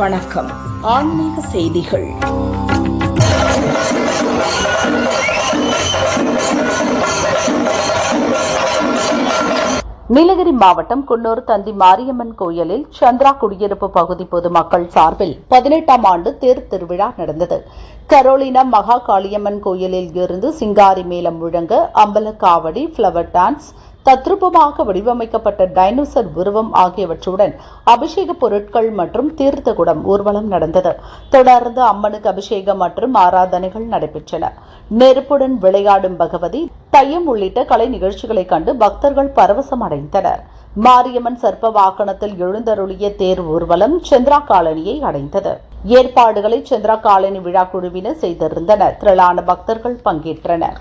வணக்கம். ஆன்மீக செய்திகள். நீலகிரி மாவட்டம் குன்னூர் தந்தி மாரியம்மன் கோயிலில் சந்திரா குடியிருப்பு பகுதி பொதுமக்கள் சார்பில் 18ஆம் ஆண்டு தேர் திருவிழா நடந்தது. கரோலினா மகா காளியம்மன் கோயிலில் இருந்து சிங்காரி மேளம் முழங்க அம்பலக்காவடி, பிளவர் டான்ஸ், தத்ரூபமாக வடிவமைக்கப்பட்ட டைனோசர் உருவம் ஆகியவற்றுடன் அபிஷேக பொருட்கள் மற்றும் தீர்த்த குடம் ஊர்வலம் நடந்தது. தொடர்ந்து அம்மனுக்கு அபிஷேகம் மற்றும் ஆராதனைகள் நடைபெற்றன. நெருப்புடன் விளையாடும் பகவதி, தையம் உள்ளிட்ட கலை நிகழ்ச்சிகளை கண்டு பக்தர்கள் பரவசம் அடைந்தனர். மாரியம்மன் சர்ப்ப வாகனத்தில் எழுந்தருளிய தேர் ஊர்வலம் சந்திரா காலனியை அடைந்தது. ஏற்பாடுகளை சந்திரா காலனி விழா குழுவினர் செய்திருந்தனர். திரளான பக்தர்கள் பங்கேற்றனர்.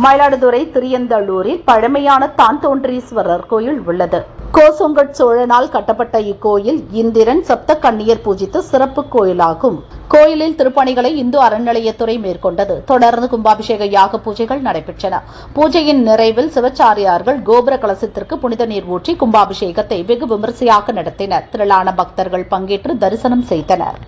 மயிலாடுதுறை திரியந்தள்ளூரில் பழமையான தான்தோன்றீஸ்வரர் கோயில் உள்ளது. கோசோங்கட் சோழனால் கட்டப்பட்ட இக்கோயில் இந்திரன் சப்த கன்னியர் பூஜித்த சிறப்பு கோயிலாகும். கோயிலில் திருப்பணிகளை இந்து அறநிலையத்துறை மேற்கொண்டது. தொடர்ந்து கும்பாபிஷேக யாக பூஜைகள் நடைபெற்றன. பூஜையின் நிறைவில் சிவச்சாரியார்கள் கோபுர கலசத்திற்கு புனித நீர் ஊற்றி கும்பாபிஷேகத்தை வெகு விமரிசையாக நடத்தினர். திரளான பக்தர்கள் பங்கேற்று தரிசனம் செய்தனர்.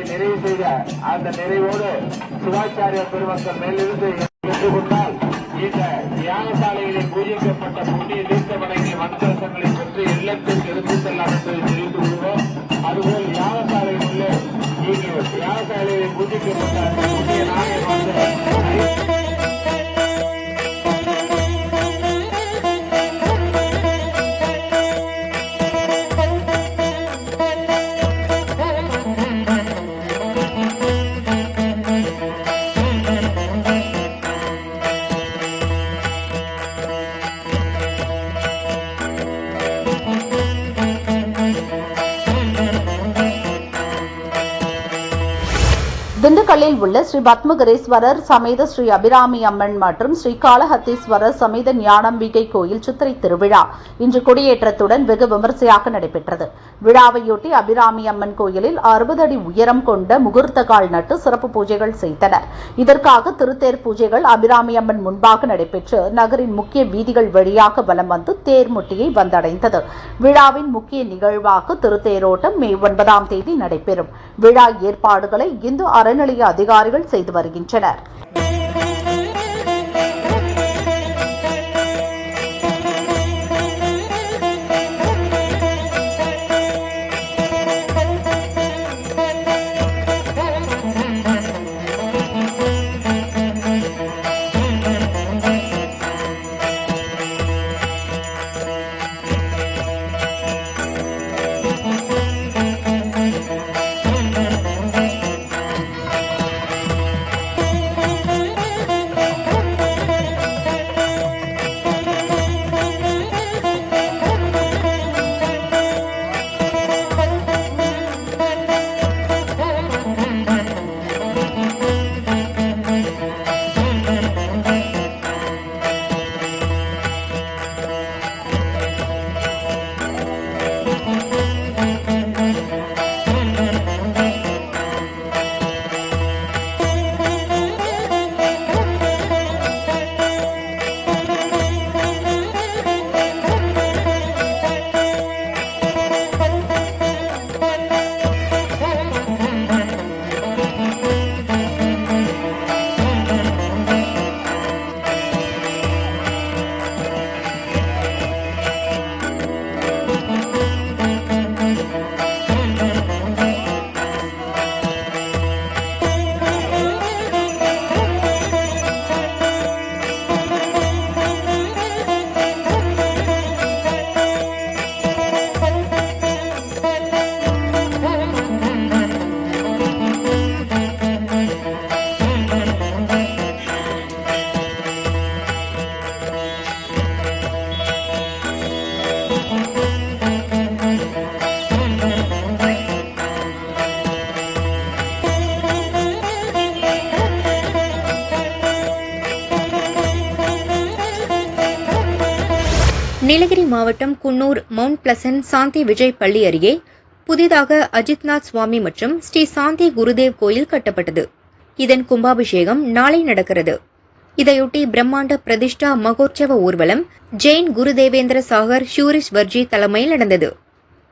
நிறைவு செய்த அந்த நிறைவோடு சிவாச்சாரிய பெருமக்கள் மேலிருந்து பெற்றுக்கொண்டால் இந்த யாகசாலைகளில் பூஜிக்கப்பட்ட புண்ணிய தீர்த்தமடங்கிய மந்திரங்களை பெற்று இல்லத்திற்கு எடுத்து செல்லாம் என்பதை தெரிவித்து விடுவோம். அதுபோல் யாகசாலையில் உள்ள யாகசாலையில் பூஜிக்கப்பட்ட புண்ணிய நாணயம் திண்டுக்கல்லில் உள்ள ஸ்ரீ பத்மகரேஸ்வரர் சமேத ஸ்ரீ அபிராமி அம்மன் மற்றும் ஸ்ரீ காளஹத்தீஸ்வரர் சமேத ஞானாம்பிகை கோயில் சித்திரை திருவிழா இன்று கொடியேற்றத்துடன் வெகு விமரிசையாக நடைபெற்றது. விழாவையொட்டி அபிராமி அம்மன் கோயிலில் 60 அடி உயரம் கொண்ட முகூர்த்த கால் நட்டு சிறப்பு பூஜைகள் செய்தனர். இதற்காக திருத்தேர் பூஜைகள் அபிராமி அம்மன் முன்பாக நடைபெற்று நகரின் முக்கிய வீதிகள் வழியாக வலம் வந்து தேர்முட்டியை வந்தடைந்தது. விழாவின் முக்கிய நிகழ்வாக திருத்தேரோட்டம் மே 9ஆம் தேதி நடைபெறும். விழா ஏற்பாடுகளை இந்து அறநிலைய அதிகாரிகள் செய்து வருகின்றனர். நீலகிரி மாவட்டம் குன்னூர் மவுண்ட் பிளசன்ட் சாந்தி விஜய் பள்ளி அருகே புதிதாக அஜித்நாத் சுவாமி மற்றும் ஸ்ரீ சாந்தி குருதேவ் கோயில் கட்டப்பட்டது. இதன் கும்பாபிஷேகம் நாளை நடக்கிறது. இதையொட்டி பிரம்மாண்ட பிரதிஷ்டா மகோற்சவ ஊர்வலம் ஜெயின் குருதேவேந்திர சாகர் ஷூரிஷ் வர்ஜி தலைமையில் நடந்தது.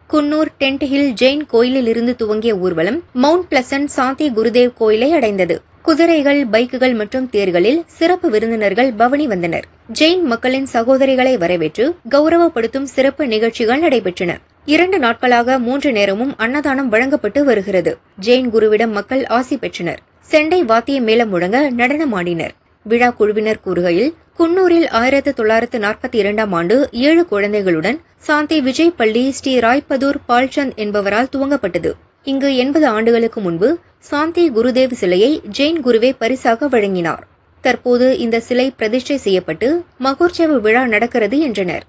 குன்னூர் டென்ட் ஹில் ஜெயின் கோயிலில் இருந்து துவங்கிய ஊர்வலம் மவுண்ட் பிளசன்ட் சாந்தி குருதேவ் கோயிலை அடைந்தது. குதிரைகள், பைக்குகள் மற்றும் தேர்களில் சிறப்பு விருந்தினர்கள் பவனி வந்தனர். ஜெயின் மக்களின் சகோதரிகளை வரவேற்று கௌரவப்படுத்தும் சிறப்பு நிகழ்ச்சிகள் நடைபெற்றன. 2 நாட்களாக 3 நேரமும் அன்னதானம் வழங்கப்பட்டு வருகிறது. ஜெயின் குருவிடம் மக்கள் ஆசி பெற்றனர். செண்டை வாத்திய மேளம் முழங்க நடனமாடினர். விழா குழுவினர் கூறுகையில், குன்னூரில் 1942ஆம் ஆண்டு 7 குழந்தைகளுடன் சாந்தி விஜய் பள்ளி ஸ்ரீ ராய்பதூர் பால்சந்த் என்பவரால் துவங்கப்பட்டது. இங்கு 80 ஆண்டுகளுக்கு முன்பு சாந்தி குருதேவ் சிலையை ஜெயின் குருவே பரிசாக வழங்கினார். தற்போது இந்த சிலை பிரதிஷ்டை செய்யப்பட்டு மகோற்சவ விழா நடக்கிறது என்றனர்.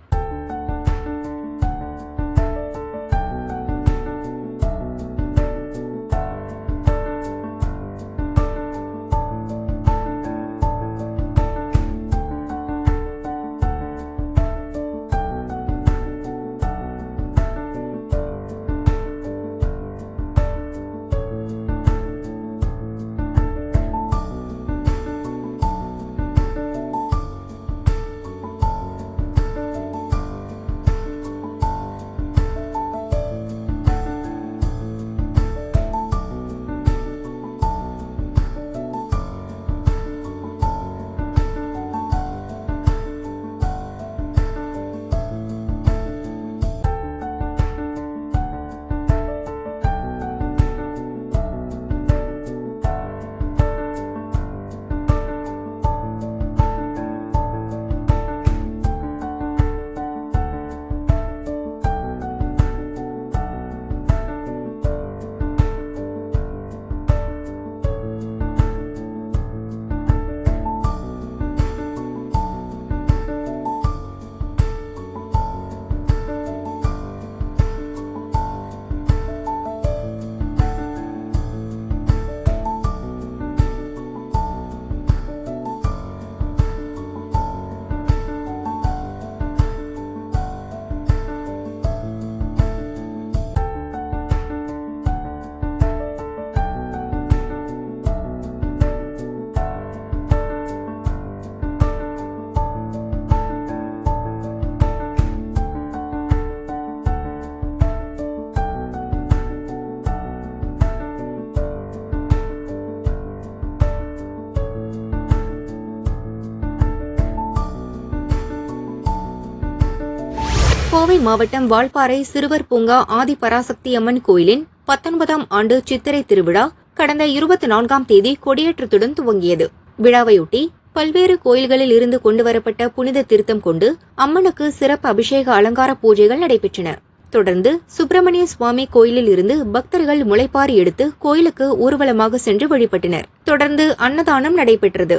கோவை மாவட்டம் வால்பாறை சிறுவர் பூங்கா ஆதிபராசக்தி அம்மன் கோயிலின் 19ஆம் ஆண்டு சித்திரை திருவிழா கடந்த 24ஆம் தேதி கொடியேற்றத்துடன் துவங்கியது. விழாவையொட்டி பல்வேறு கோயில்களில் இருந்து கொண்டுவரப்பட்ட புனித தீர்த்தம் கொண்டு அம்மனுக்கு சிறப்பு அபிஷேக அலங்கார பூஜைகள் நடைபெற்றன. தொடர்ந்து சுப்பிரமணிய சுவாமி கோயிலில் இருந்து பக்தர்கள் முளைப்பாரி எடுத்து கோயிலுக்கு ஊர்வலமாக சென்று வழிபட்டனர். தொடர்ந்து அன்னதானம் நடைபெற்றது.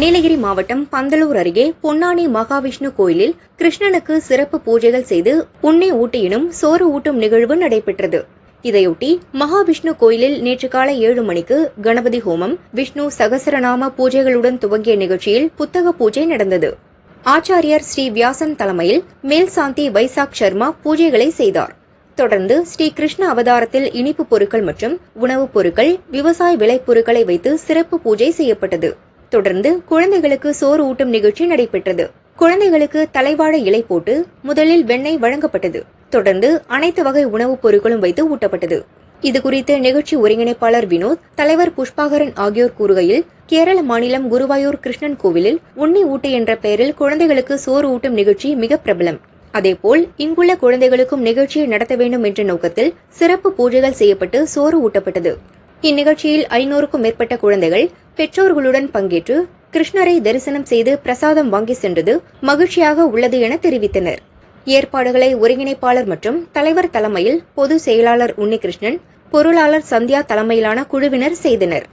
நீலகிரி மாவட்டம் பந்தலூர் அருகே பொன்னானி மகாவிஷ்ணு கோயிலில் கிருஷ்ணனுக்கு சிறப்பு பூஜைகள் செய்து உண்ணி ஊட்டியினும் சோறு ஊட்டும் நிகழ்வு நடைபெற்றது. இதையொட்டி மகாவிஷ்ணு கோயிலில் நேற்று காலை 7 மணிக்கு கணபதி ஹோமம், விஷ்ணு சகசரநாம பூஜைகளுடன் துவங்கிய நிகழ்ச்சியில் புத்தக பூஜை நடந்தது. ஆச்சாரியர் ஸ்ரீ வியாசன் தலைமையில் மேல்சாந்தி வைசாக் சர்மா பூஜைகளை செய்தார். தொடர்ந்து ஸ்ரீ கிருஷ்ண அவதாரத்தில் இனிப்பு பொருட்கள் மற்றும் உணவுப் பொருட்கள், விவசாய விளைபொருட்களை வைத்து சிறப்பு பூஜை செய்யப்பட்டது. தொடர்ந்து குழந்தைகளுக்கு சோறு ஊட்டும் நிகழ்ச்சி நடைபெற்றது. குழந்தைகளுக்கு தலைவாழை இலை போட்டு முதலில் வெண்ணெய் வழங்கப்பட்டது. தொடர்ந்து அனைத்து வகை உணவுப் பொருட்களும் வைத்து ஊட்டப்பட்டது. இதுகுறித்து நிகழ்ச்சி ஒருங்கிணைப்பாளர் வினோத், தலைவர் புஷ்பாகரன் ஆகியோர் கூறுகையில், கேரள மாநிலம் குருவாயூர் கிருஷ்ணன் கோவிலில் உண்ணி ஊட்டு என்ற பெயரில் குழந்தைகளுக்கு சோறு ஊட்டும் நிகழ்ச்சி மிக பிரபலம். அதேபோல் இங்குள்ள குழந்தைகளுக்கும் நிகழ்ச்சியை நடத்த வேண்டும் என்ற நோக்கத்தில் சிறப்பு பூஜைகள் செய்யப்பட்டு சோறு ஊட்டப்பட்டது. இந்நிகழ்ச்சியில் 500க்கும் மேற்பட்ட குழந்தைகள் பெற்றோர்களுடன் பங்கேற்று கிருஷ்ணரை தரிசனம் செய்து பிரசாதம் வாங்கி சென்றது மகிழ்ச்சியாக உள்ளது என தெரிவித்தனர். ஏற்பாடுகளை ஒருங்கிணைப்பாளர் மற்றும் தலைவர் தலைமையில் பொதுச் செயலாளர் உன்னிகிருஷ்ணன், பொருளாளர் சந்தியா தலைமையிலான குழுவினர் செய்தனர்.